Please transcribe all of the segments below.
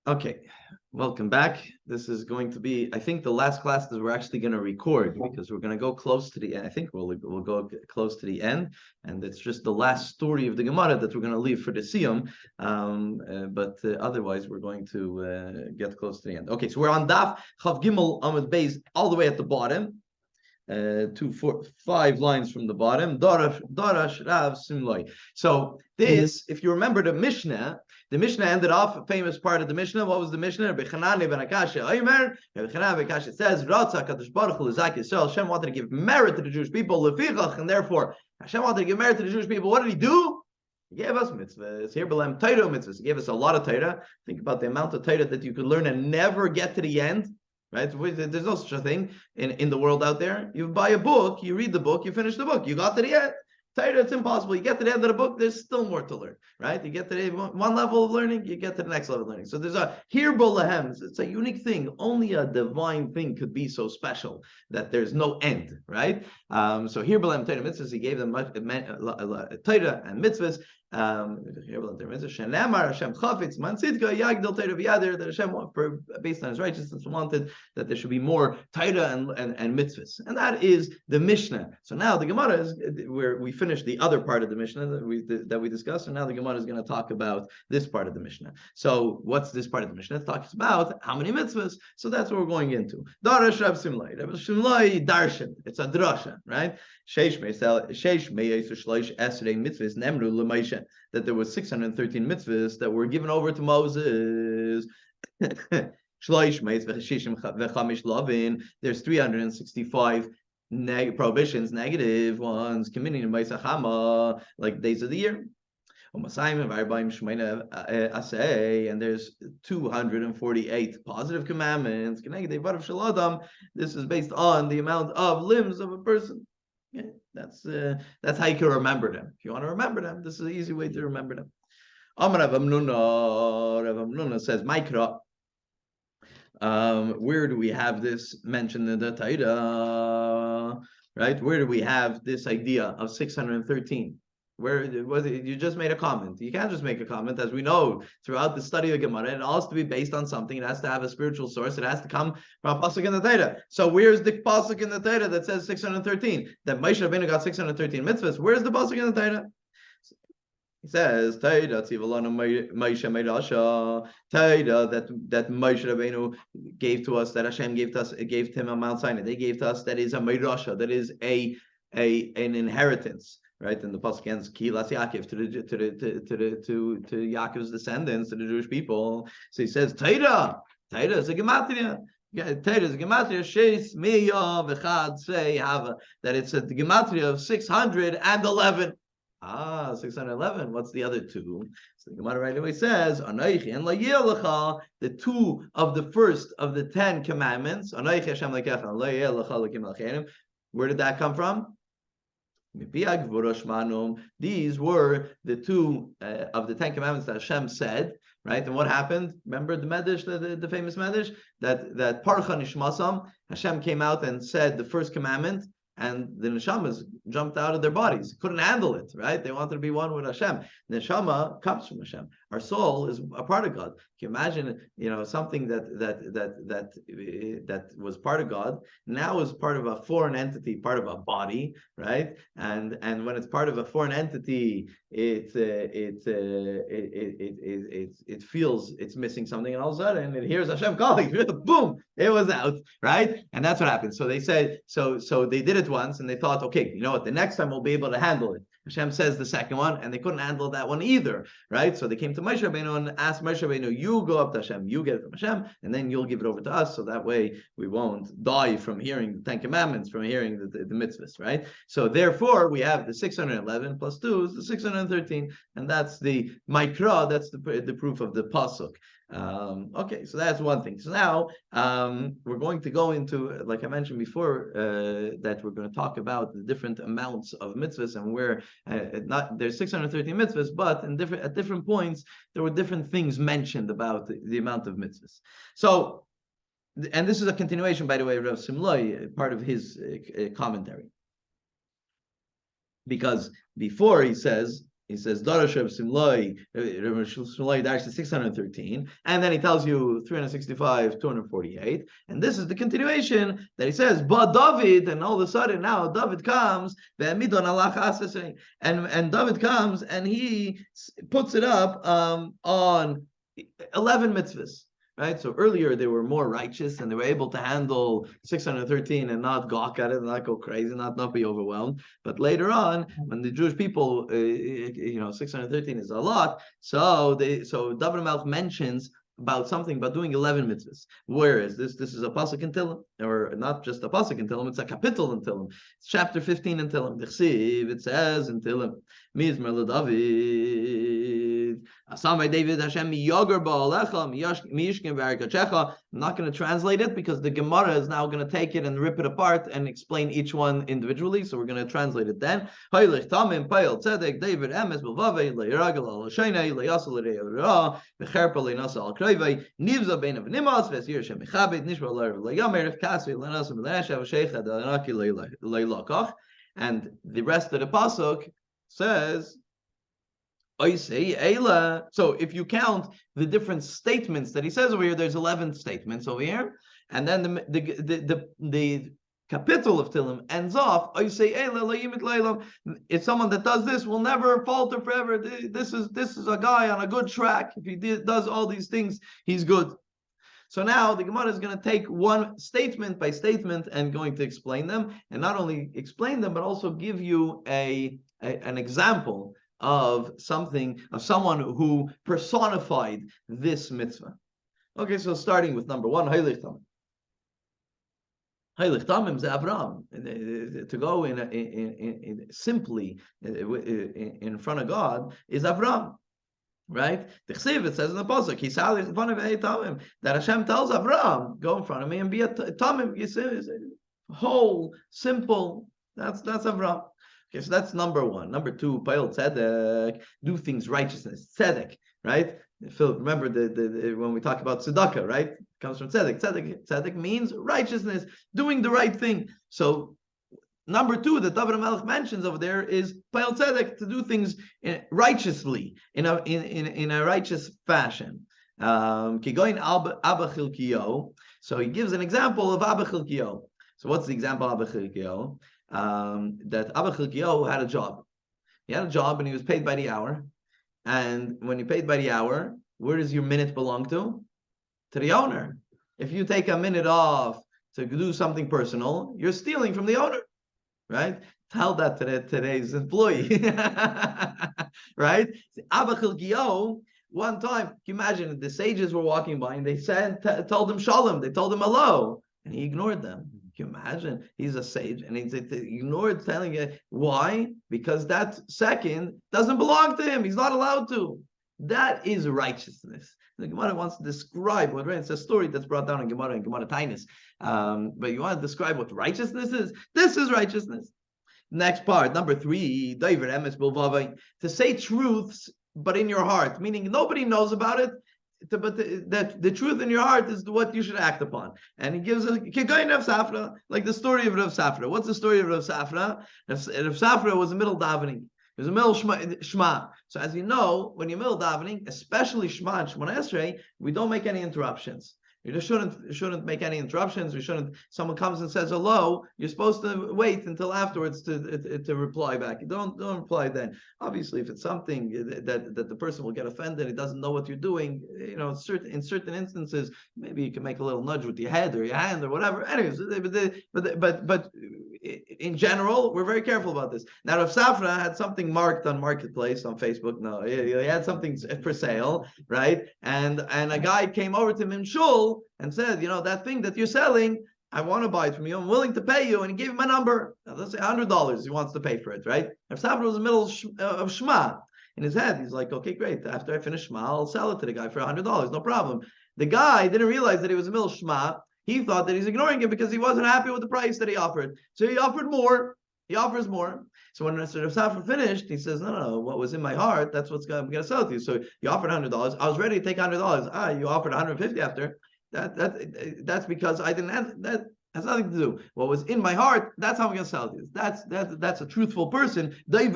Okay, welcome back. This is going to be, I think, the last class that we're actually going to record because we're going to go close to the end. I think we'll go close to the end, and it's just the last story of the Gemara that we're going to leave for the Siyum. But otherwise, we're going to get close to the end. Okay, so we're on Daf Chav Gimel Amud Beis, all the way at the bottom. 5 lines from the bottom. Darash Rav Simloi. So this, if you remember the Mishnah ended off a famous part of the Mishnah. What was the Mishnah? Bechanani ben Akasha Omer. Bechanani ben Akasha says, Ratza Kadosh Baruch Hu L'Zak Yisrael. Hashem wanted to give merit to the Jewish people, Lefichach, and therefore Hashem wanted to give merit to the Jewish people. What did He do? He gave us mitzvahs. Here, Belem Torah mitzvahs. He gave us a lot of Torah. Think about the amount of Torah that you could learn and never get to the end. Right? There's no such a thing in the world out there. You buy a book, you read the book, you finish the book. You got to the end. Torah, it's impossible. You get to the end of the book, there's still more to learn. Right? You get to the one level of learning, you get to the next level of learning. So there's a Hirbol Lahem. It's a unique thing. Only a divine thing could be so special that there's no end. Right? So Hirbol Lahem Torah mitzvahs, He gave them Torah and mitzvahs. That Hashem, based on His righteousness, wanted that there should be more Torah and mitzvahs, and that is the Mishnah. So now the Gemara is where we finished the other part of the Mishnah that we discussed, and now the Gemara is going to talk about this part of the Mishnah. So what's this part of the Mishnah? It talks about how many mitzvahs. So that's what we're going into. Darash Rav Simlai. Rav Simlai darshan. It's a drasha, right? That there was 613 mitzvahs that were given over to Moses. There's 365 prohibitions, negative ones, like days of the year. And there's 248 positive commandments. This is based on the amount of limbs of a person. Okay, that's how you can remember them. If you want to remember them, this is an easy way to remember them. Amar Rav Hamnuna says, Mikra. Where do we have this mentioned in the Torah? Right? Where do we have this idea of 613? Where was it? You just made a comment. You can't just make a comment, as we know throughout the study of Gemara. It has to be based on something. It has to have a spiritual source. It has to come from a pasuk in the Torah. So where's the pasuk in the Torah that says 613? That Moshe Rabbeinu got 613 mitzvahs. Where's the pasuk in the Torah? He says Torah that Moshe Rabbeinu gave to us, that Hashem gave to us, gave to him on Mount Sinai. They gave to us, that is a Meirasha, that is an inheritance. Right, and the pasuk ends Kilas Yaakov to Yaakov's descendants, to the Jewish people. So he says Torah is a gematria. Torah is a gematria. Sheis Miya V'Chad Sei Hava. That it's a gematria of 611. 611. What's the other two? So the Gemara right away says Anoichi and La'yeh the two of the first of the 10 commandments. Anoichi Hashem Lekecha and La'yeh L'Kim L'Chenim. Where did that come from? These were the two of the 10 commandments that Hashem said, right? And what happened? Remember the Medrash, the famous Medrash? That Parcha Nishmasam, Hashem came out and said the first commandment, and the neshamas jumped out of their bodies, couldn't handle it, right? They wanted to be one with Hashem. The neshama comes from Hashem. Our soul is a part of God. Can you imagine, something that was part of God now is part of a foreign entity, part of a body, right? And when it's part of a foreign entity, it feels it's missing something, and all of a sudden it hears Hashem calling. Boom, it was out, right? And that's what happened. So they said, so they did it once, and they thought, okay, you know what? The next time we'll be able to handle it. Hashem says the second one, and they couldn't handle that one either, right? So they came to Moshe Rabbeinu and asked Moshe Rabbeinu, you go up to Hashem, you get it from Hashem, and then you'll give it over to us, so that way we won't die from hearing the 10 commandments, from hearing the mitzvahs, right? So therefore, we have the 611 plus 2 is the 613, and that's the Mikra, that's the proof of the pasuk. Okay, so that's one thing. So now we're going to go into, like I mentioned before, that we're going to talk about the different amounts of mitzvahs, and where there's 613 mitzvahs, but at different points there were different things mentioned about the amount of mitzvahs. So, and this is a continuation, by the way, of Rav Simlai, part of his commentary, because before he says he says Darash Reb Simlai, Simlai 613, and then he tells you 365, 248, and this is the continuation that he says, but David, and all of a sudden now David comes, and David comes and he puts it up on 11 mitzvahs. Right, so earlier they were more righteous and they were able to handle 613 and not gawk at it, and not go crazy, not be overwhelmed. But later on, when the Jewish people, 613 is a lot, so David Melch mentions about something about doing 11 mitzvahs. Whereas this is a pasuk in Tehillim, or not just a pasuk in Tehillim, it's a kapitel in Tehillim. It's chapter 15 in Tehillim. It says in Tehillim, Mizmer LeDavid, Asamai David Hashem Yogar Ba'alecha Mishkin V'Arkachecha. I'm not going to translate it because the Gemara is now going to take it and rip it apart and explain each one individually. So we're going to translate it then. Heilich Tamim Payel Tzedek David Emes B'Vavei Le'Yiragel Al Hashanei Le'Yasel Le'Yirah V'Cherpa Le'Nasa Al Krevei Nivza Bein Av Nimas V'Yir Shem Mechabed Nishma Le'Yamer Kasvi Le'Nasa Le'Nashav Sheicha Le'Naki Le'Lakach. And the rest of the pasuk says, so if you count the different statements that he says over here, there's 11 statements over here, and then the capital of Tehillim ends off. It's someone that does this will never falter forever. This is a guy on a good track. If he does all these things, he's good. So now the Gemara is going to take one statement by statement and going to explain them, and not only explain them, but also give you an example of someone who personified this mitzvah. Okay, so starting with number one, Heilich Tamim. Heilich Tamim is Avraham. To go in simply in front of God is Avraham. Right? The Chsiv, it says in the pasuk, that Hashem tells Avraham, go in front of me and be a Tamim. You see, whole, simple. That's Avraham. Okay, so that's number one. Number two, Payel Tzedek, do things righteousness. Tzedek, right? Philip, remember when we talk about tzedakah, right? It comes from tzedek. Tzedek means righteousness, doing the right thing. So number two that David Melech mentions over there is Payel Tzedek, to do things righteously, in a righteous fashion. Kigoin Abba Chilkiyo. So he gives an example of Abba Chilkiyo. So what's the example of Abba Chilkiyo? That Abba Chilkiyo had a job. He had a job and he was paid by the hour. And when you're paid by the hour, where does your minute belong to? To the owner. If you take a minute off to do something personal, you're stealing from the owner, right? Tell that to today's employee, right? Abba Chilkiyo, one time, can you imagine, the sages were walking by and they told him shalom, they told him hello, and he ignored them. Can you imagine? He's a sage, and he ignored telling it. Why? Because that second doesn't belong to him. He's not allowed to. That is righteousness. The Gemara wants to describe what, right? It's a story that's brought down in Gemara and Gemara Tainus. But you want to describe what righteousness is? This is righteousness. Next part, number three, to say truths, but in your heart, meaning nobody knows about it, but the truth in your heart is what you should act upon. And he gives a Kigoyin Rav Safra, like the story of Rav Safra. What's the story of Rav Safra? Rav Safra was a middle davening. It was a middle Shema. So as you know, when you're middle davening, especially Shema and Shemona Esrei, we don't make any interruptions. You just shouldn't make any interruptions. Someone comes and says hello, you're supposed to wait until afterwards to reply back. You don't reply then. Obviously, if it's something that the person will get offended, he doesn't know what you're doing, in certain instances, maybe you can make a little nudge with your head or your hand or whatever. Anyways, but in general, we're very careful about this. Now, if Safra had something marked on Marketplace on Facebook, no, he had something for sale, right? And a guy came over to him in shul and said, that thing that you're selling, I want to buy it from you. I'm willing to pay you. And he gave him a number. Now, let's say $100. He wants to pay for it, right? If Safra was in the middle of Shema, in his head, he's like, okay, great. After I finish Shema, I'll sell it to the guy for $100. No problem. The guy didn't realize that he was in the middle of Shema. He thought that he's ignoring him because he wasn't happy with the price that he offered. So he offered more. He offers more. So when Rav Safra finished, he says, no, what was in my heart, that's what's I'm going to sell to you. So you offered $100. I was ready to take $100. You offered $150 after. That's because I didn't have that. Has nothing to do. What was in my heart, that's how I'm going to sell this. That's a truthful person. That's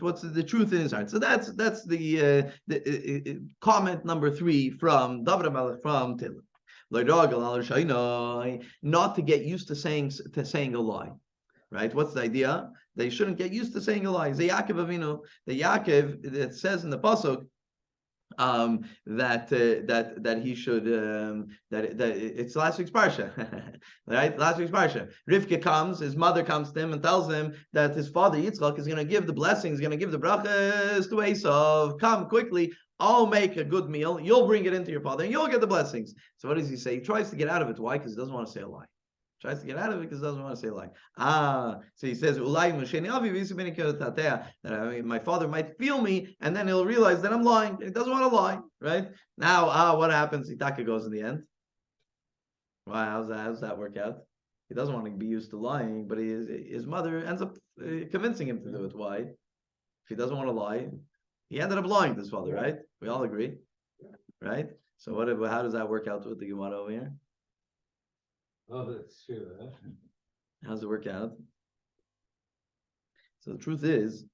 what's the truth in his heart. So that's the comment number 3 from David HaMelech from Tehillim. Not to get used to saying a lie. Right? What's the idea? They shouldn't get used to saying a lie. The Yaakov Avinu, it says in the pasuk that he should that it's last week's parsha, right? Last week's parsha. Rivka comes, his mother comes to him and tells him that his father Yitzchak is going to give the blessings, going to give the brachas to Esav. Come quickly. I'll make a good meal. You'll bring it into your father, and you'll get the blessings. So what does he say? He tries to get out of it. Why? Because he doesn't want to say a lie. Tries to get out of it because he doesn't want to say a lie. So he says, my father might feel me, and then he'll realize that I'm lying. He doesn't want to lie, right? Now, what happens? Itaka goes in the end. Why? How's that work out? He doesn't want to be used to lying, but his mother ends up convincing him to do it. Why? If he doesn't want to lie, he ended up lying to his father, right? We all agree, right? So how does that work out with the Gemara over here? Oh, that's true. Huh? How does it work out? So the truth is,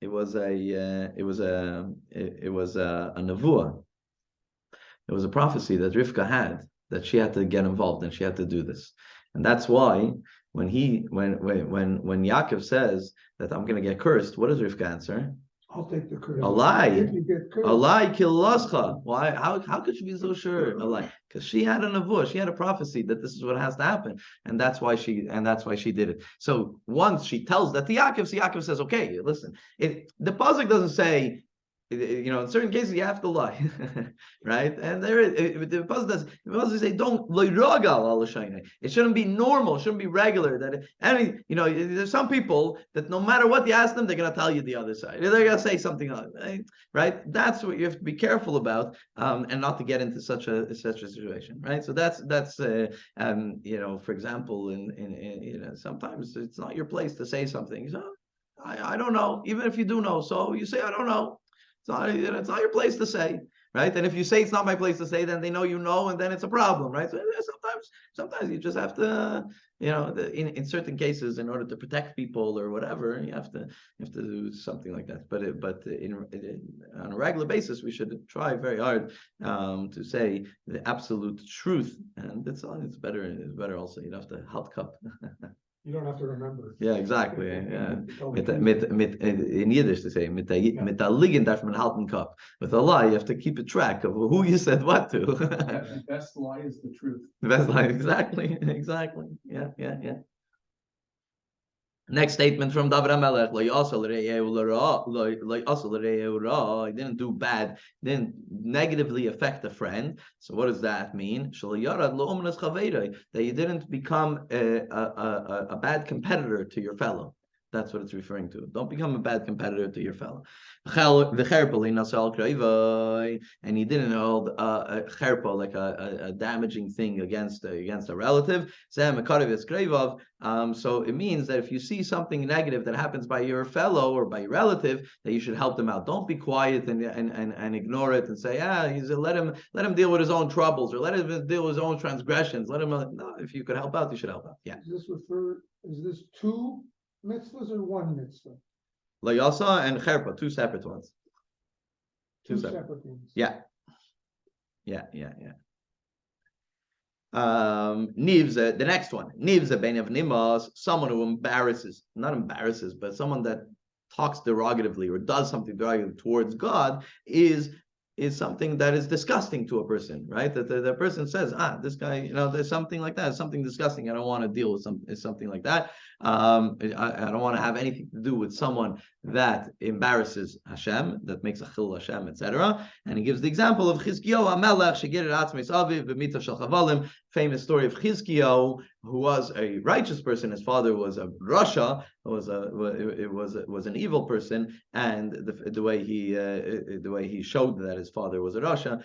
it was a nevuah. It was a prophecy that Rivka had that she had to get involved and she had to do this, and that's why when Yaakov says that I'm going to get cursed, what does Rivka answer? I'll take the curse. A lie. A lie, kilascha. Why? How could she be so sure? A lie. Because she had a nevuah, she had a prophecy that this is what has to happen, and that's why she did it. So once she tells that to Yaakov, so Yaakov says, "Okay, listen." The pasuk doesn't say, in certain cases you have to lie, right? And the pasuk does say, "Don't loiragal." It shouldn't be normal. It shouldn't be regular. That there's some people that no matter what you ask them, they're going to tell you the other side. They're going to say something else, right? That's what you have to be careful about, and not to get into such a situation, right? So that's for example, in sometimes it's not your place to say something. So I don't know, even if you do know. So you say I don't know. It's not your place to say, right? And if you say it's not my place to say, then they know you know, and then it's a problem, right? So sometimes you just have to, in certain cases, in order to protect people or whatever, you have to do something like that. But on a regular basis, we should try very hard to say the absolute truth, and it's better. It's better also. You don't have to halt cup. You don't have to remember. Yeah, exactly. Yeah. In Yiddish to say, mit a liegen darf man halten Kopf. With a lie, you have to keep a track of who you said what to. The best lie is the truth. The best lie, exactly. Yeah. Next statement from David HaMelech, he didn't do bad, didn't negatively affect a friend. So what does that mean? That you didn't become a bad competitor to your fellow. That's what it's referring to. Don't become a bad competitor to your fellow. And he didn't hold a cherpa, like a damaging thing against a relative. So it means that if you see something negative that happens by your fellow or by your relative, that you should help them out. Don't be quiet and ignore it and say, let him deal with his own troubles, or let him deal with his own transgressions. No, if you could help out, you should help out. Yeah. Is this two mitzvahs or one mitzvah? Layasa and cherpa, two separate ones. Two separate ones. Yeah. Nivs, the next one. Nivs ben of nimas, someone who not embarrasses, but someone that talks derogatively or does something derogative towards God is something that is disgusting to a person, right? That the person says, this guy, there's something like that, something disgusting. I don't want to deal with something like that. I don't want to have anything to do with someone that embarrasses Hashem, that makes a chil Hashem, etc. And he gives the example of Chizkiyahu HaMelech, Shegir Atzmeis Aviv, B'mitzav Shel Chavalim, famous story of Chizkiyahu, who was a righteous person. His father was a Rasha, was an evil person, and the way he showed that his father was a Rasha,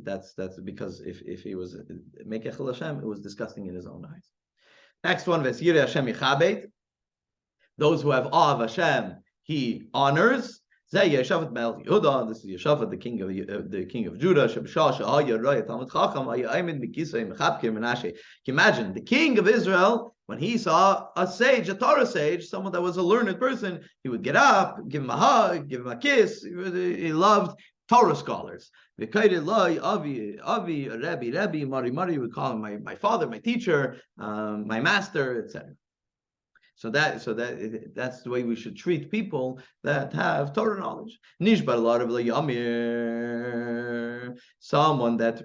that's because if he was make a chil Hashem, it was disgusting in his own eyes. Next one, Vesire Hashem Yichabet. Those who have awe of Hashem, he honors. Zeh Yeshafat Melech Yehuda. This is Yeshafat, the king of Judah. Shebshah Shahaya Raya Talmud Chacham Haya Aymin Mikisei Mechapkir Menashe. Imagine the king of Israel, when he saw a sage, a Torah sage, someone that was a learned person, he would get up, give him a hug, give him a kiss. He loved Torah scholars. Avi, Rebbe, Mari, we call him my father, my teacher, my master, etc. So that's the way we should treat people that have Torah knowledge. Nishbar Larav Yamir, someone that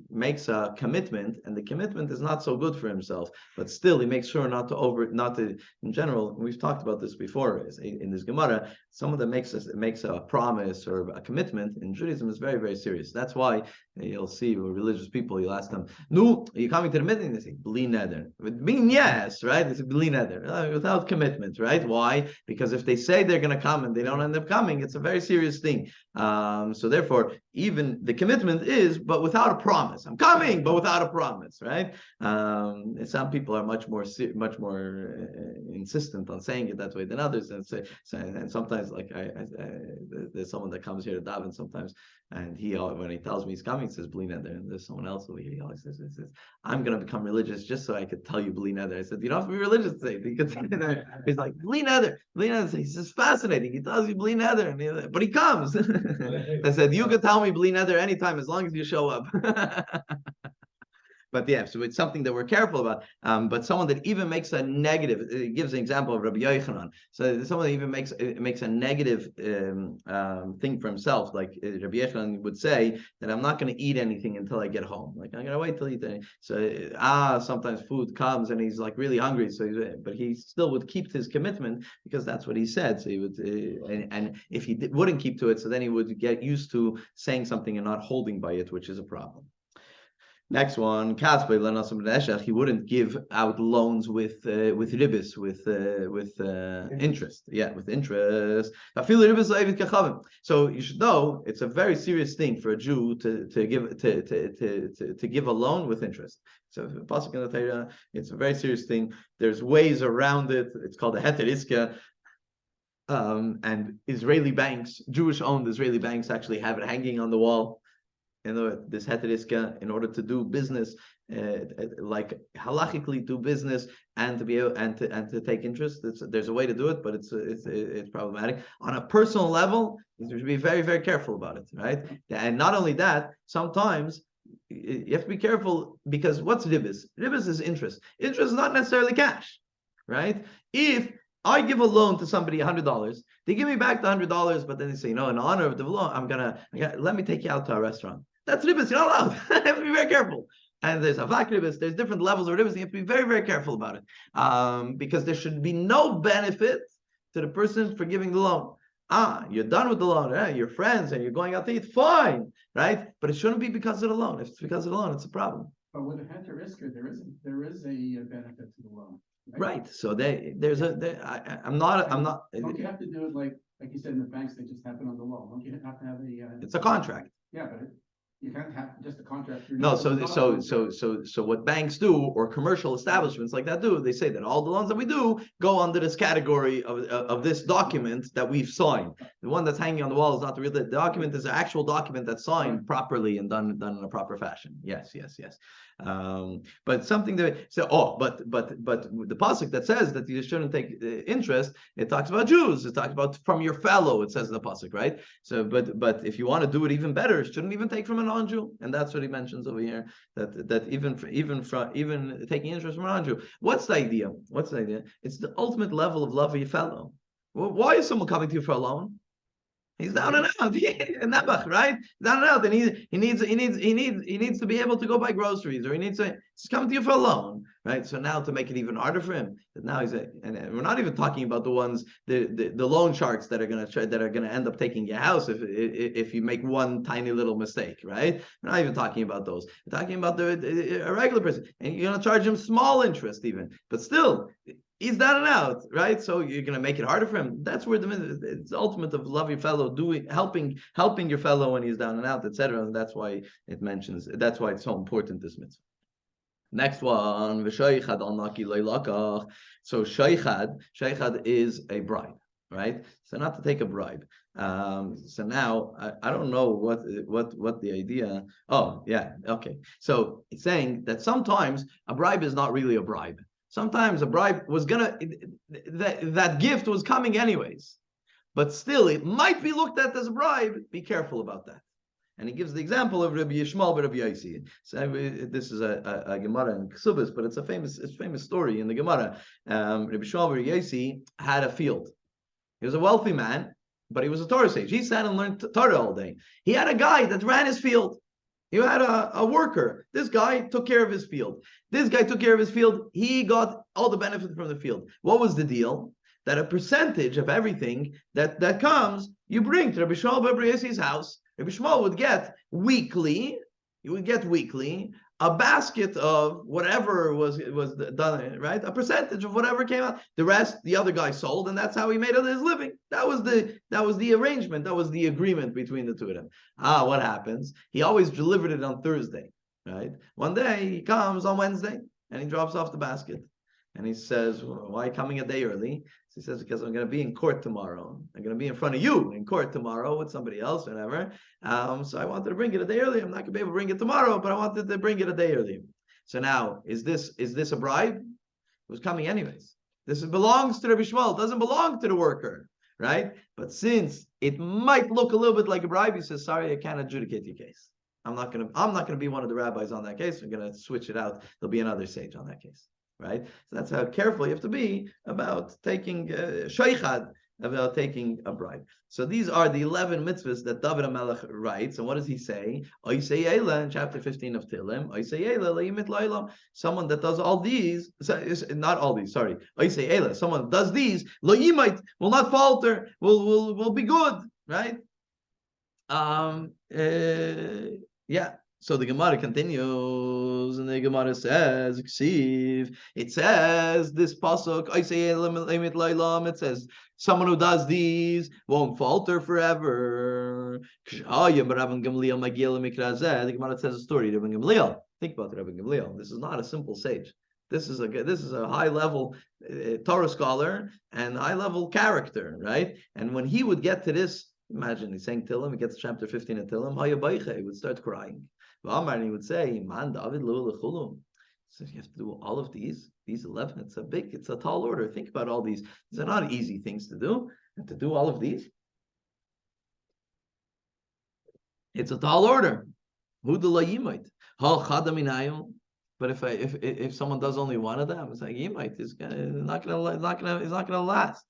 makes a commitment, and the commitment is not so good for himself, but still he makes sure not to. In general, we've talked about this before in this Gemara. Someone that makes a promise or a commitment in Judaism is very, very serious. That's why you'll see with religious people, you'll ask them, "No, are you coming to the meeting?" They say, "Bli neder." It means yes, right? They say, "Bli neder," without commitment, right? Why? Because if they say they're going to come and they don't end up coming, it's a very serious thing. So therefore, even the commitment is, but without a promise. I'm coming, but without a promise, right? And some people are much more insistent on saying it that way than others, and sometimes, like there's someone that comes here to daven sometimes, and when he tells me he's coming, he says "Bli neder," and there's someone else over here. He always says, "I'm going to become religious just so I could tell you Bli neder." I said, "You don't have to be religious today." You could say that. He's like "Bli neder." He says, "Fascinating." He tells you Bli neder, but he comes. I said, "You could tell me Bli neder anytime as long as you show up." But yeah, so it's something that we're careful about. But someone that even makes a negative, it gives an example of Rabbi Yochanan. So someone that even makes a negative thing for himself, like Rabbi Yochanan would say that I'm not going to eat anything until I get home. Like I'm going to wait till eat anything. So sometimes food comes and he's like really hungry. But he still would keep his commitment because that's what he said. So he would, and if he wouldn't keep to it, so then he would get used to saying something and not holding by it, which is a problem. Next one, he wouldn't give out loans with ribis, with interest. Yeah, with interest. So you should know it's a very serious thing for a Jew to give a loan with interest. So pasuk in the Torah, it's a very serious thing. There's ways around it. It's called a heter iska. And Israeli banks, Jewish-owned Israeli banks, actually have it hanging on the wall. This heter iska, in order to do business, like halachically do business, and to be able and to take interest. There's a way to do it, but it's problematic. On a personal level, you should be very, very careful about it, right? And not only that, sometimes you have to be careful because what's ribis? Ribis is interest. Interest is not necessarily cash, right? If I give a loan to somebody $100. They give me back the $100, but then they say, in honor of the loan, let me take you out to a restaurant. That's ribis. You're not allowed. You have to be very careful. And there's avak ribis. There's different levels of ribis. You have to be very, very careful about it, because there should be no benefit to the person for giving the loan. You're done with the loan. You're friends and you're going out to eat. Fine, right? But it shouldn't be because of the loan. If it's because of the loan, it's a problem. But with a heter iska, there is a benefit to the loan. Right. So I'm not. Don't you have to do it like you said in the banks? They just happen on the wall. Don't you have to have a? It's a contract. Yeah, but you can't have just a contract. No. So what banks do, or commercial establishments like that do, they say that all the loans that we do go under this category of this document that we've signed. The one that's hanging on the wall is not the real. The document is an actual document that's signed properly and done in a proper fashion. Yes. But something that but the pasuk that says that you shouldn't take interest, it talks about Jews. It talks about from your fellow. It says in the pasuk, right? So, but if you want to do it even better, it shouldn't even take from a non-Jew, and that's what he mentions over here. That even taking interest from a non-Jew. What's the idea? It's the ultimate level of love of your fellow. Well, why is someone coming to you for a loan? He's down and out, right? Down and out, and he needs to be able to go buy groceries, or he's coming to you for a loan, right? So now to make it even harder for him, that now and we're not even talking about the ones, the loan sharks that are gonna end up taking your house if you make one tiny little mistake, right? We're not even talking about those. We're talking about a regular person, and you're gonna charge him small interest even, but still. He's down and out, right? So you're going to make it harder for him. That's where it's the ultimate of love your fellow, helping your fellow when he's down and out, etc. And that's why that's why it's so important, this mitzvah. Next one, v'shaychad al naki leilakach. So shaychad is a bribe, right? So not to take a bribe. So now I don't know what the idea. Oh yeah, okay. So it's saying that sometimes a bribe is not really a bribe. Sometimes a bribe was that gift was coming anyways, but still it might be looked at as a bribe. Be careful about that. And he gives the example of Rabbi Yishmael but Rabbi Yosi. So this is a Gemara in Ksubas, but it's a famous story in the Gemara. Rabbi Yishmael but Rabbi Yosi had a field. He was a wealthy man, but he was a Torah sage. He sat and learned Torah all day. He had a guy that ran his field. He had a worker. This guy took care of his field. He got all the benefit from the field. What was the deal? That a percentage of everything that comes, you bring to Rabbi Yishmael but Rabbi Yosi's house. Rabbi Yishmael would get weekly a basket of whatever was done, right? A percentage of whatever came out. The rest, the other guy sold, and that's how he made his living. That was the arrangement. That was the agreement between the two of them. What happens? He always delivered it on Thursday, right? One day he comes on Wednesday and he drops off the basket. And he says, why coming a day early? So he says, because I'm going to be in court tomorrow. I'm going to be in front of you in court tomorrow with somebody else, whatever. So I wanted to bring it a day early. I'm not going to be able to bring it tomorrow, but I wanted to bring it a day early. So now, is this a bribe? It was coming anyways. This belongs to Rabbi Yishmael. It doesn't belong to the worker, right? But since it might look a little bit like a bribe, he says, sorry, I can't adjudicate your case. I'm not gonna be one of the rabbis on that case. I'm gonna switch it out. There'll be another sage on that case. Right? So that's how careful you have to be about taking shaychad, about taking a bribe. So these are the 11 mitzvahs that David HaMelech writes. And what does he say? Oisei Eila in chapter 15 of Tehillim. Oisei Eila le'imit la'ilam. Someone that does all these, not all these, sorry. Oisei Eila, someone that does these, lo'imait, will not falter, will be good, right? Yeah. So the Gemara continues, and the Gemara says, it says, this pasuk, it says, someone who does these won't falter forever. The Gemara says a story, Rabbi Gamliel. Think about Rabbi Gamliel. This is not a simple sage. This is a high-level Torah scholar and high-level character, right? And when he would get to this, imagine he's saying Tillim, he gets to chapter 15 of Tillim, he would start crying. And he would say, Man, David, so you have to do all of these 11. It's a tall order. Think about all these. These are not easy things to do. And to do all of these, it's a tall order. But if someone does only one of them, it's like he's not gonna last.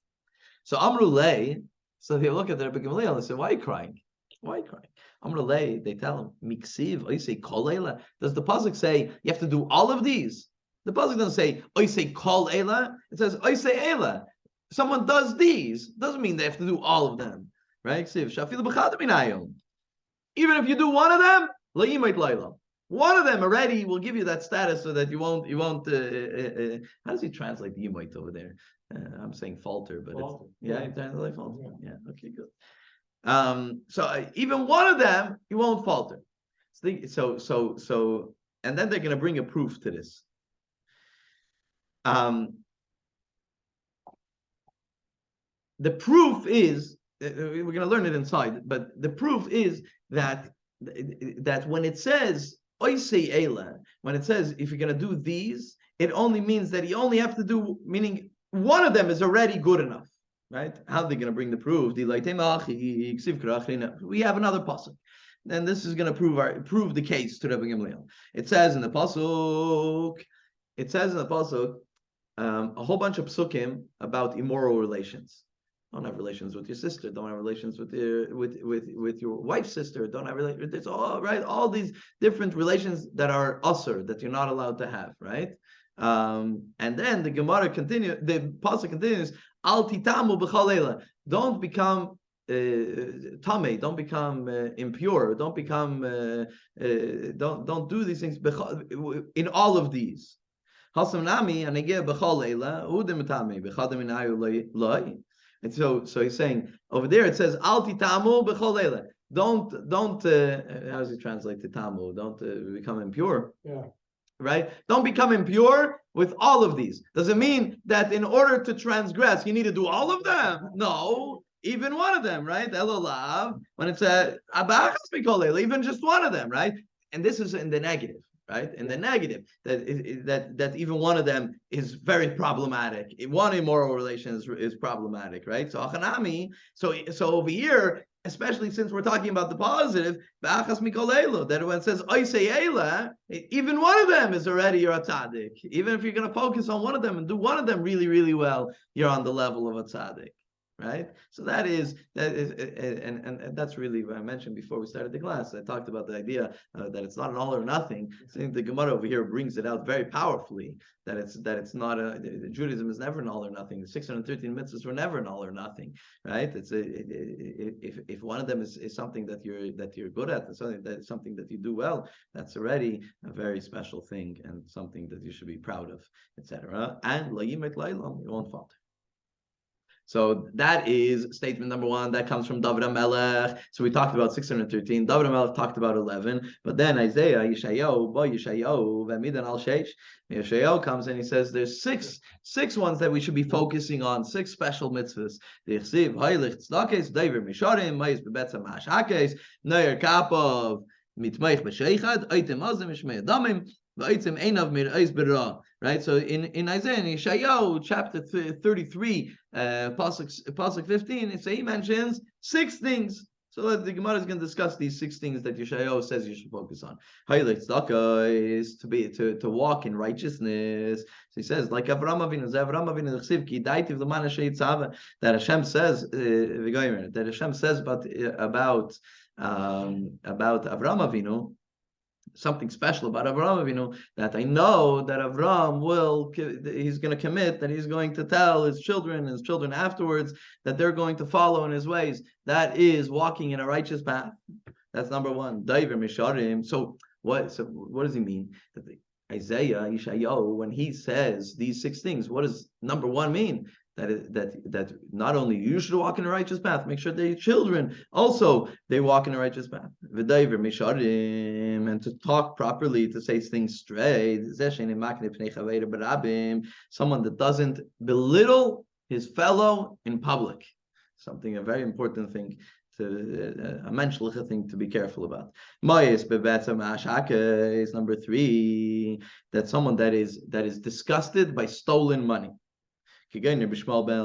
So Amrulay, so they look at the Rebbe Gamliel and say, why are you crying? Why are you crying? Amrulay, they tell him, Miksiv, Oisei Kol Eila. Does the pasuk say you have to do all of these? The pasuk doesn't say Oisei Kol Eila. It says Oisei Eila. Someone does these. Doesn't mean they have to do all of them. Right? Even if you do one of them, La'imait Laila. One of them already will give you that status so that you won't. How does he translate the yimait over there? I'm saying falter, but falter. It's translate falter. Yeah. Okay, good. So even one of them, you won't falter. So, and then they're going to bring a proof to this. The proof is we're going to learn it inside, but the proof is that when it says Oisei Eila, when it says if you're going to do these, it only means that you only have to do, meaning one of them is already good enough. Right? How are they going to bring the proof? We have another pasuk, and this is going to prove the case to Rebbe Gamliel. It says in the pasuk, a whole bunch of psukim about immoral relations. Don't have relations with your sister. Don't have relations with your wife's sister. Don't have relations. It's all right. All these different relations that are usur, that you're not allowed to have. Right? And then the Gemara continues. The pasuk continues. Al titamu b'chal. Don't become tamei. Don't become impure. Don't become. Don't do these things in all of these. Hasamnami anegeh b'chal eila udim tamei b'chadam inayu loy. And so he's saying over there it says al titamu b'chal eila. Don't how does he translate titamu? Don't become impure. Yeah. right? Don't become impure with all of these. Does it mean that in order to transgress, you need to do all of them? No, even one of them, right? Elolav, when it's even just one of them, right? And this is in the negative, right? In the negative, that even one of them is very problematic. One immoral relation is problematic, right? So achanami, so over here, especially since we're talking about the positive, that when it says even one of them is already you're a tzaddik. Even if you're going to focus on one of them and do one of them really, really well, you're on the level of a tzaddik. Right, so that is, and that's really what I mentioned before we started the class. I talked about the idea that it's not an all or nothing. I think the Gemara over here brings it out very powerfully. That it's not Judaism is never an all or nothing. The 613 mitzvahs were never an all or nothing. Right? If one of them is something that you're good at, and something that you do well, that's already a very special thing and something that you should be proud of, etc. And la yimet la'olam, you won't falter. So that is statement number one. That comes from David HaMelech. So we talked about 613. David HaMelech talked about 11. But then Isaiah, Yeshayahu, V'midan al Sheish. Yeshayahu comes and he says there's six ones that we should be focusing on, 6 special mitzvahs. Dichsiv, Heilich, Tzedakes, David Misharim, Mayis Bebetza Mashakes, Neir Kapov, Mitmeich B'Sheichad, Eitem Azim, Ishmei Adamim, V'Eitem Einav Mir Eis B'Ra. Right, so in Isaiah, in Yeshayahu, chapter 33, pasuk 15, he mentions 6 things. So the Gemara is going to discuss these 6 things that Yeshayahu says you should focus on. Haylik tzedakah is to walk in righteousness. So he says, like Avraham Avinu, that Hashem says, that Hashem says about Avraham Avinu. Something special about Avraham Avinu, that I know that Avraham he's going to commit, that he's going to tell his children afterwards that they're going to follow in his ways. That is walking in a righteous path. That's number one. Daiver Misharim. So what does he mean? That Isaiah, Yeshayahu, when he says these 6 things, what does number one mean? That not only you should walk in a righteous path, make sure that your children also they walk in a righteous path. V'daiver misharim, and to talk properly, to say things straight. Someone that doesn't belittle his fellow in public. A very important thing. A menschliche thing to be careful about. Is number 3, that someone that is disgusted by stolen money. Rishmael ben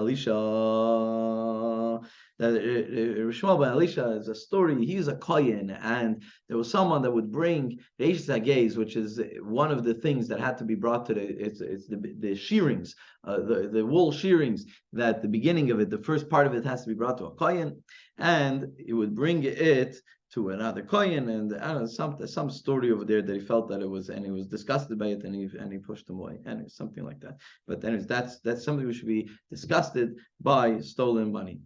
Elisha is a story. He's a kohen, and there was someone that would bring Reish Zagez, which is one of the things that had to be brought to the shearings, the wool shearings. That the beginning of it, the first part of it, has to be brought to a kohen, and it would bring it to another kohen, and some story over there that he felt that it was, and he was disgusted by it, and he pushed him away, and something like that. But anyways, that's something we should be disgusted by stolen money.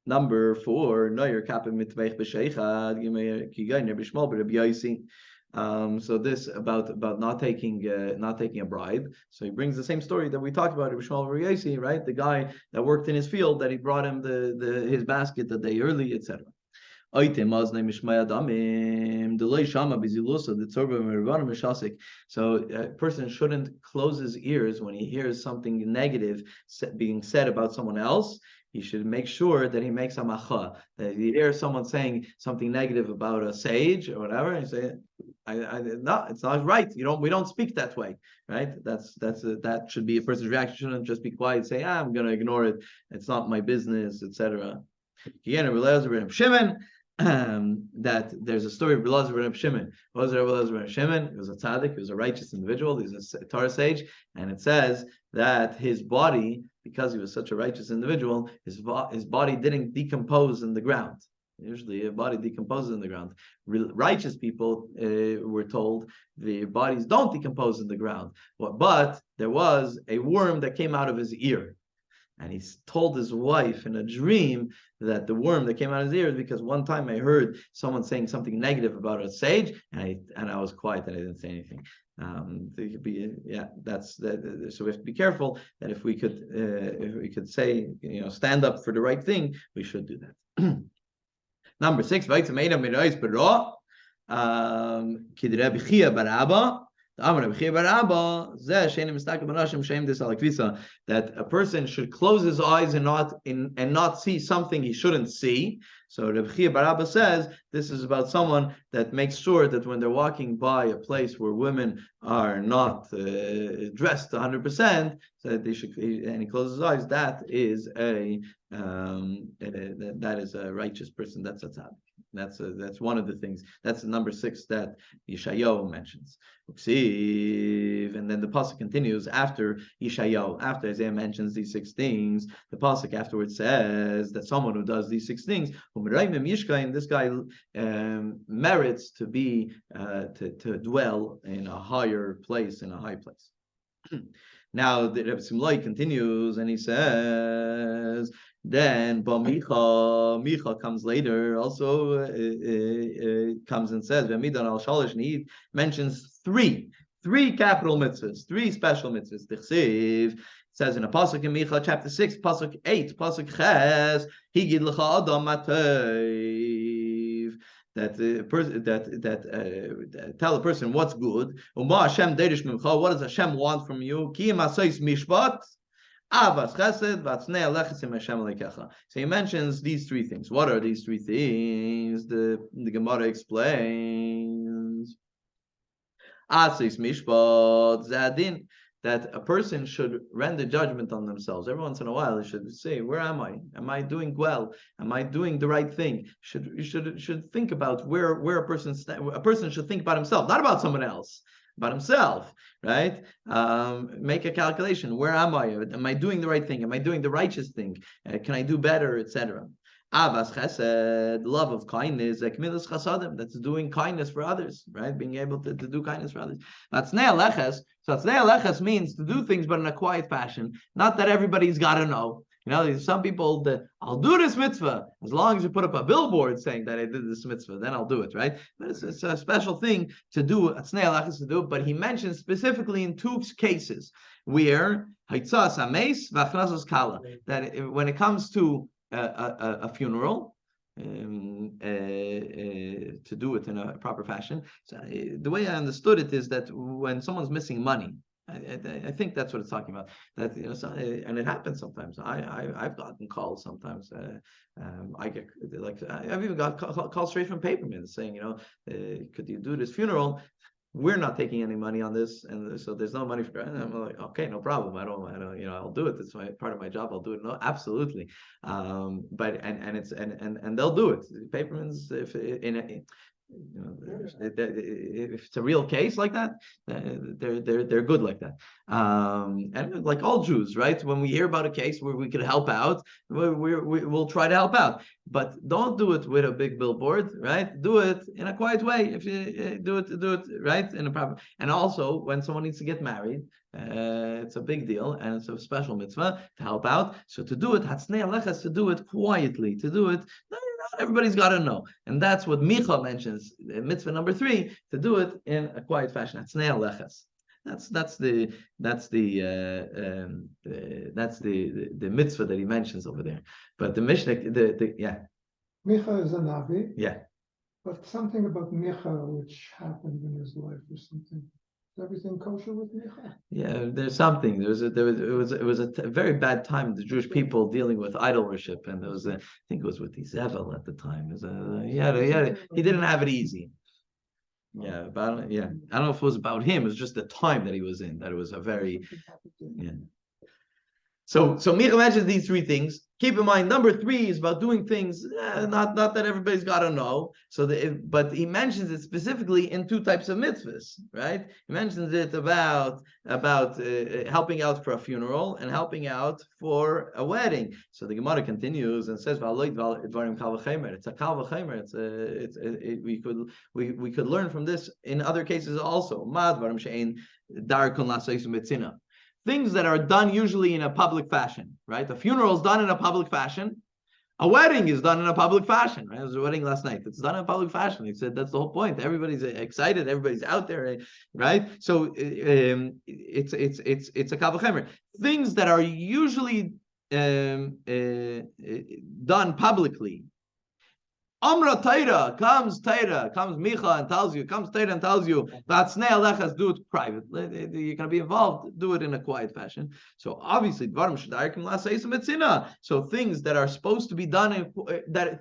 Number 4, Noyer Kapim Mitveich B'Sheichad Kigainer B'Shmol B'Reb Yaisi. So this about not taking a bribe. So he brings the same story that we talked about in B'Shmol B'Reb Yaisi, right? The guy that worked in his field, that he brought him his basket the day early, etc. So a person shouldn't close his ears when he hears something negative being said about someone else. He should make sure that he makes a macha. That if you hear someone saying something negative about a sage or whatever, and you say, no, it's not right. We don't speak that way, right? That should be a person's reaction. Shouldn't just be quiet and say, I'm going to ignore it. It's not my business, etc. That there's a story of Elazar ben Shimon. What was Elazar ben Shimon? He was a tzaddik. He was a righteous individual. He was a Torah sage, and it says that his body, because he was such a righteous individual, his body didn't decompose in the ground. Usually, a body decomposes in the ground. Righteous people were told the bodies don't decompose in the ground, but there was a worm that came out of his ear. And he told his wife in a dream that the worm that came out of his ear is because one time I heard someone saying something negative about a sage, and I was quiet and I didn't say anything. That's that. So we have to be careful that if we could say, stand up for the right thing, we should do that. Number 6, Kid Rabbi Chia bar Abba. That a person should close his eyes and not see something he shouldn't see. So Rabbi Chia bar Abba says this is about someone that makes sure that when they're walking by a place where women are not dressed 100%, so that they should, and he closes his eyes. That is a righteous person. That's a tzaddik. That's one of the things. That's number 6 that Yeshayahu mentions. And then the pasuk continues after Yeshayahu, after Isaiah mentions these 6 things. The pasuk afterwards says that someone who does these 6 things, this guy merits to be to dwell in a higher place, in a high place. Now the Rebbe Simlai continues and he says, then Micha comes later, also comes and says, V'midan al shalish, and he mentions three capital mitzvahs, 3 special mitzvahs. Tichsiv says in a pasuk in Micha chapter 6, pasuk 8, pasuk ches, higid lecha adam mateiv. That tell a person what's good. What does Hashem want from you? So he mentions these 3 things. What are these 3 things? The Gemara explains. That a person should render judgment on themselves. Every once in a while, they should say, "Where am I? Am I doing well? Am I doing the right thing?" Should think about where a person should think about himself, not about someone else, about himself, right? Make a calculation. Where am I? Am I doing the right thing? Am I doing the righteous thing? Can I do better, etc. Avas chesed, love of kindness, ekmilas chasadim, that's doing kindness for others, right? Being able to do kindness for others. Atznei aleches, so atznei aleches means to do things, but in a quiet fashion. Not that everybody's got to know. You know, there's some people that I'll do this mitzvah as long as you put up a billboard saying that I did this mitzvah, then I'll do it, right? But it's a special thing to do. Atznei aleches to do it, but he mentions specifically in 2 cases where haitzas ames v'achnazos kala, that when it comes to a funeral, to do it in a proper fashion. So the way I understood it is that when someone's missing money, I think that's what it's talking about. That and it happens sometimes. I've gotten calls sometimes. I get I've even got calls straight from papermen saying, could you do this funeral? We're not taking any money on this, and so there's no money for it. And I'm like, okay, no problem. I don't, I'll do it. It's part of my job. I'll do it. No, absolutely. But they'll do it. Papermen's if it's a real case like that, they're good like that. And like all Jews, right? When we hear about a case where we could help out, we'll try to help out. But don't do it with a big billboard, right? Do it in a quiet way. If you do it right in a proper. And also, when someone needs to get married, it's a big deal and it's a special mitzvah to help out. So to do it, hatznei aleches, to do it quietly, to do it. Not everybody's got to know, and that's what Micha mentions. Mitzvah number 3, to do it in a quiet fashion. Hatznei aleches. That's the mitzvah that he mentions over there. But the Mishnah, Micha is a Navi. Yeah. But something about Micha which happened in his life or something. Is everything kosher with Micha? Yeah, there's something. It was a very bad time. The Jewish people dealing with idol worship, and there was I think it was with Zevel at the time. He didn't have it easy. Yeah, I don't know if it was about him. It was just the time that he was in. That it was a very So Micha mentions these 3 things. Keep in mind, number 3 is about doing things not that everybody's got to know. But he mentions it specifically in 2 types of mitzvahs, right? He mentions it about helping out for a funeral and helping out for a wedding. So the Gemara continues and says, "It's a kal v'chemer. We could learn from this in other cases also. Things that are done usually in a public fashion, right? A funeral is done in a public fashion. A wedding is done in a public fashion, right? There was a wedding last night. It's done in a public fashion. He said that's the whole point. Everybody's excited. Everybody's out there, right? So it's a kal v'chemer. Things that are usually done publicly Amra Taira comes Micha and tells you, comes Taira and tells you that Snei Alechas, do it private. You're gonna be involved, do it in a quiet fashion. So obviously, so things that are supposed to be done in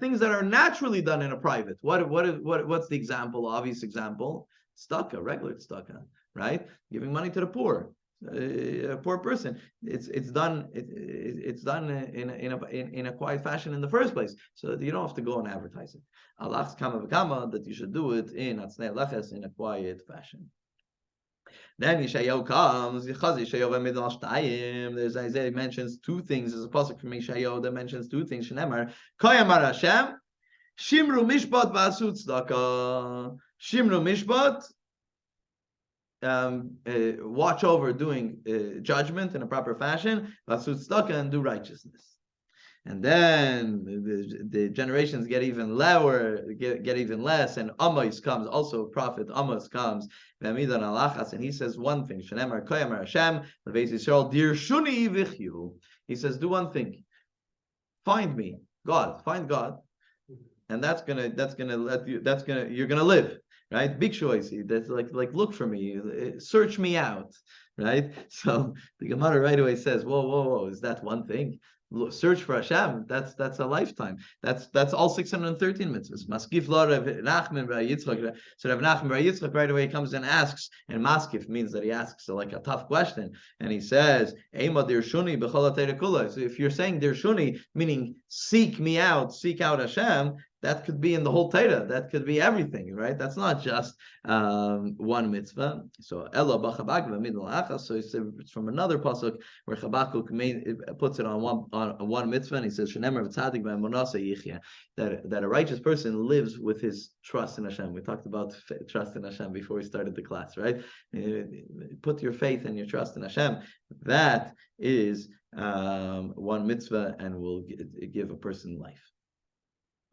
things that are naturally done in a private. What's the example? Obvious example. Tzedakah, regular tzedakah, right? Giving money to the poor. A poor person, it's done in a quiet fashion in the first place, so that you don't have to go and advertise it. Allah's kama v'kama that you should do it in atznej leches in a quiet fashion. Then Yeshayahu comes. There's Isaiah mentions two things. There's a pasuk from Yeshayahu that mentions two things. Shneimar Koyamar Hashem Shimru Mishpat V'asu Tzedakah. Shimru Mishpat. Watch over doing judgment in a proper fashion, and do righteousness. And then the generations get even lower, get even less, and Amos comes, also prophet Amos comes, and he says one thing, he says, do one thing, find me, find God, and you're gonna live. Right, big choice. That's like look for me, search me out, right? So the Gemara right away says, whoa, is that one thing? Look, search for Hashem. That's a lifetime. That's all 613 mitzvahs. Maskif lo Rav Nachman bar Yitzchak. So Rav Nachman bar Yitzchak right away comes and asks, and maskif means that he asks like a tough question, and he says, Eima dirshuni b'chol ha'teira kula. So if you're saying dirshuni, meaning seek me out, seek out Hashem, that could be in the whole Torah. That could be everything, right? That's not just one mitzvah. So Elo b'chabakva midol achas. So it's from another pasuk where Chabakuk puts it on one mitzvah, and he says Shenemer v'tzadik b'emunasa yichya, that a righteous person lives with his trust in Hashem. We talked about trust in Hashem before we started the class, right? Put your faith and your trust in Hashem. That is one mitzvah, and will give a person life.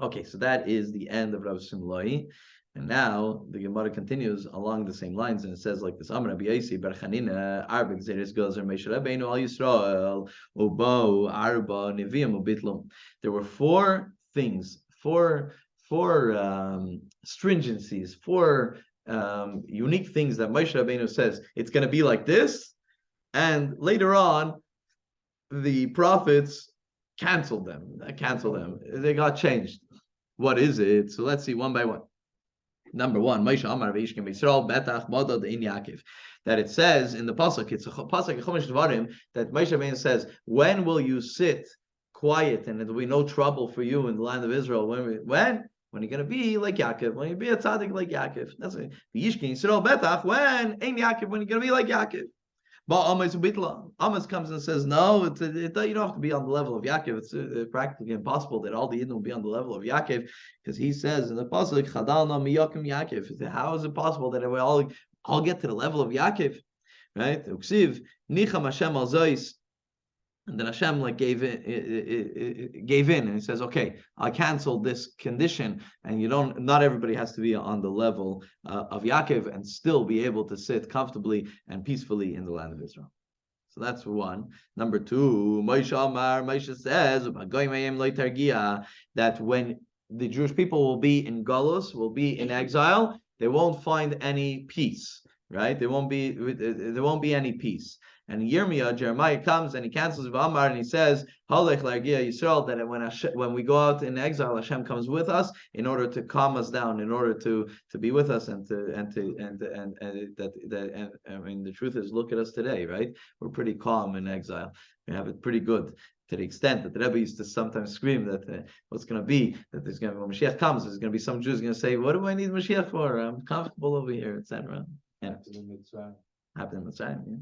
Okay, so that is the end of Rav Shimloi. And now the Gemara continues along the same lines, and it says like this: Amar Rabbi Yosi bar Chanina, Arba Gzeres Gozer Moshe Rabbeinu al Yisrael, Ubo Arba Neviim Ubitlum. There were four things, four stringencies, four unique things that Moshe Rabbeinu says it's going to be like this, and later on, the prophets canceled them. They got changed. What is it? So let's see one by one. Number one, Moshe Amar V'Yishkem Yisrael Betach Modod In Yaakov. That it says in the pasuk, it's a pasuk Chumash Devarim, that Moshe Rabbeinu says, when will you sit quiet and there will be no trouble for you in the land of Israel? When you're going to be like Yaakov, when you be a tzaddik like Yaakov. That's it. V'Yishkem Yisrael Betach, when Ein Yaakov, when you're going to be like Yaakov. But Amos comes and says, no, you don't have to be on the level of Yaakov. It's practically impossible that all the Yidden will be on the level of Yaakov, because he says in the pasuk, Chadalna miyakim Yaakov. How is it possible that we all get to the level of Yaakov? Right? Uksiv nicham Hashem al zois. And then Hashem gave in, and he says, okay, I canceled this condition, and not everybody has to be on the level of Yaakov and still be able to sit comfortably and peacefully in the land of Israel. So that's one. Number two, Moshe says that when the Jewish people will be in Galus, will be in exile, they won't find any peace, right? There won't be any peace. And Jeremiah comes and he cancels V'amar, and he says, Halech L'Argia Yisrael, that when we go out in exile, Hashem comes with us in order to calm us down, in order to be with us, and I mean, the truth is, look at us today, right? We're pretty calm in exile. We have it pretty good, to the extent that the Rebbe used to sometimes scream that what's going to be, that there's going to, when Mashiach comes, there's going to be some Jews going to say, what do I need Mashiach for? I'm comfortable over here, etc. Yeah. Happened in Mitzrayim, yeah.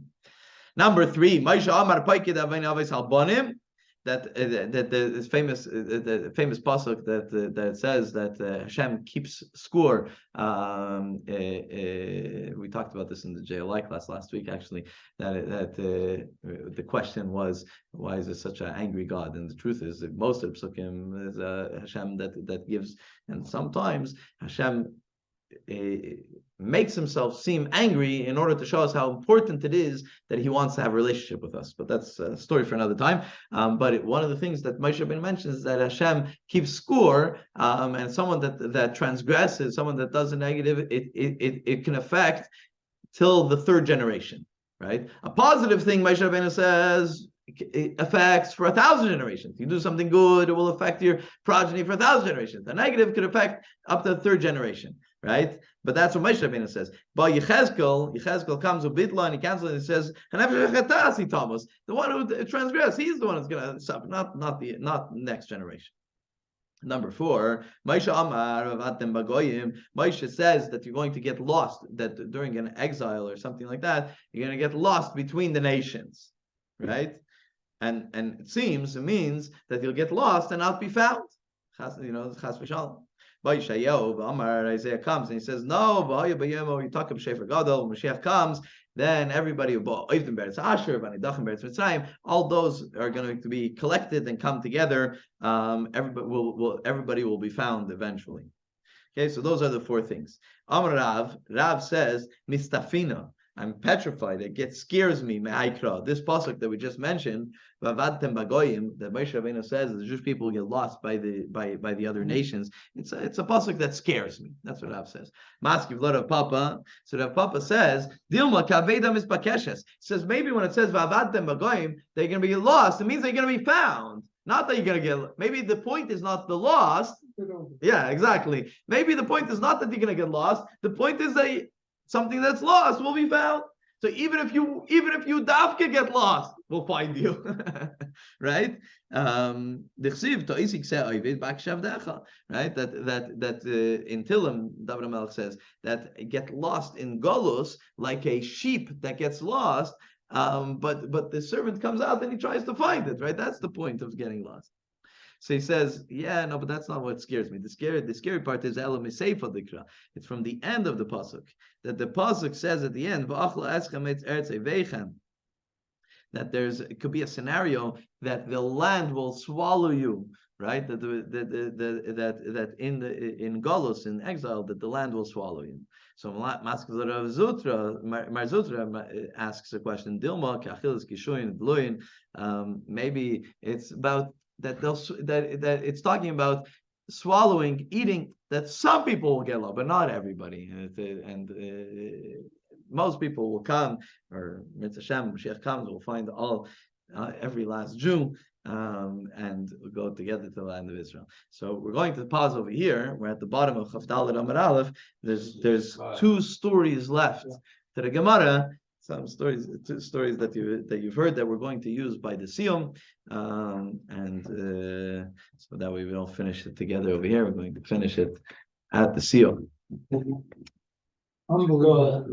Number three, Moshe Amar Paikid Avein Aves Halbonim, that the famous pasuk that says that Hashem keeps score. We talked about this in the JLI class last week, actually. That the question was, why is there such an angry God? And the truth is that most of the psukim is Hashem that gives, and sometimes Hashem makes himself seem angry in order to show us how important it is that he wants to have a relationship with us. But that's a story for another time. But one of the things that Moshe Rabbeinu mentions is that Hashem keeps score, and someone that transgresses, someone that does a negative, it can affect till the third generation, right? A positive thing, Moshe Rabbeinu says, it affects for 1,000 generations. You do something good, it will affect your progeny for 1,000 generations. The negative could affect up to the third generation, right? But that's what Moshe Rabbeinu says. But Yechezkel comes with Bitla and he cancels it and says, the one who transgressed, he's the one who's going to suffer, not the next generation. Number 4, Moshe says that you're going to get lost, that during an exile or something like that, you're going to get lost between the nations, right? And it means that you'll get lost and not be found. Chas v'shalom. Isaiah comes and he says, no, you talk about Shefer Gadol, when Mashiach comes, then everybody all those are going to be collected and come together. Everybody will be found eventually. Okay, so those are the 4 things. Amar Rav says, Mistafina, I'm petrified. It scares me. This pasuk that we just mentioned, Vavadtem bagoyim, that Moshe Rabbeinu says the Jewish people get lost by the other nations. It's a pasuk that scares me. That's what Rav says. Maskiv Rav Papa. So Rav Papa says, Dilma kaveda mispakeshes. Says maybe when it says Vavadtem bagoyim, they're going to be lost. It means they're going to be found. Not that you're going to get. Maybe the point is not the lost. Yeah, exactly. Maybe the point is not that you're going to get lost. The point is that something that's lost will be found. So even if you dafka get lost, we'll find you, right? Right? That in Tillim, David HaMelech says that get lost in Golus like a sheep that gets lost, but the servant comes out and he tries to find it, right? That's the point of getting lost. So he says, yeah, no, but that's not what scares me. The scary part is Elam Miseifa Dikra. It's from the end of the pasuk. That the pasuk says at the end, that it could be a scenario that the land will swallow you, right? That in Golus, in exile, that the land will swallow you. So Mar Zutra asks a question, Dilma Kachilas Kishuin Bluin. Maybe it's about that it's talking about swallowing, eating, that some people will get lost, but not everybody. And most people will come, or Mitzvah Hashem, Mashiach comes, will find every last Jew, and we'll go together to the land of Israel. So we're going to pause over here. We're at the bottom of Chavdalet Amar Aleph. There's 2 stories left to the Gemara. Some stories, 2 stories that you've heard that we're going to use by the Siyum, and so that way we don't finish it together over here. We're going to finish it at the Siyum. Unbelievable.